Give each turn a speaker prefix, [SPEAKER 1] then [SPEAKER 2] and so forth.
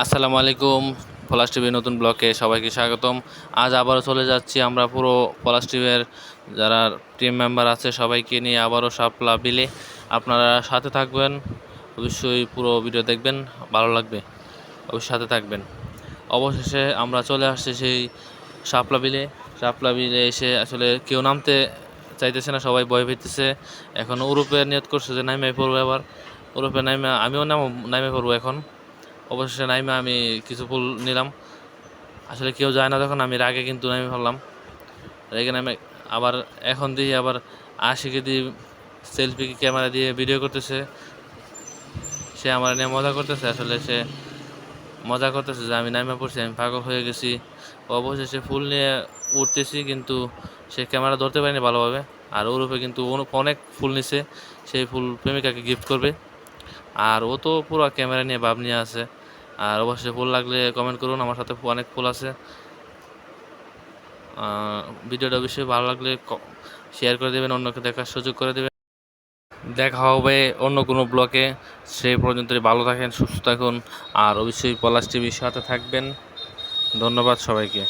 [SPEAKER 1] আসসালামু আলাইকুম। পলাশ টিভির নতুন ব্লকে সবাইকে স্বাগতম। আজ আবারও চলে যাচ্ছি আমরা পুরো পলাশ টিভির যারা টিম মেম্বার আছে সবাইকে নিয়ে আবারও শাপলা বিলে। আপনারা সাথে থাকবেন, অবশ্যই পুরো ভিডিও দেখবেন, ভালো লাগবে, অবশ্যই সাথে থাকবেন। অবশেষে আমরা চলে আসছি সেই শাপলা বিলে। শাপলা বিলে এসে আসলে কেউ নামতে চাইতেছে না, সবাই ভয় পেতেছে। এখন ওরূপে নিয়ত করছে যে নাইমে পড়বো, এবার ওরূপে নাইমে আমিও নাইমে পড়বো এখন। অবশেষে নাইমে আমি কিছু ফুল নিলাম। আসলে কেউ যায় না তখন আমি রাগে কিন্তু নামে ফেললাম, রেগে নামে আবার এখন দিয়ে আবার আশিকে দিয়ে সেলফি ক্যামেরা দিয়ে ভিডিও করতেছে। সে আমার নিয়ে মজা করতেছে, আসলে সে মজা করতেছে যে আমি নামে পড়ছি, আমি পাগল হয়ে গেছি। অবশেষে ফুল নিয়ে উঠতেছি, কিন্তু সে ক্যামেরা ধরতে পারেনি ভালোভাবে। আর ওর উপরে কিন্তু অনেক ফুল নিছে, সেই ফুল প্রেমিকাকে গিফট করবে। আর ও তো পুরো ক্যামেরা নিয়ে ভাব নিয়ে আছে। আর অবশ্যই ফুল লাগলে কমেন্ট করুন, আমার সাথে অনেক ফুল আছে। ভিডিওটা অবশ্যই ভালো লাগলে শেয়ার করে দেবেন, অন্যকে দেখার সুযোগ করে দেবেন। দেখা হবে অন্য কোনো ব্লগে। সেই পর্যন্ত ভালো থাকেন, সুস্থ থাকুন, আর অবশ্যই পলাশ টিভির সাথে থাকবেন। ধন্যবাদ সবাইকে।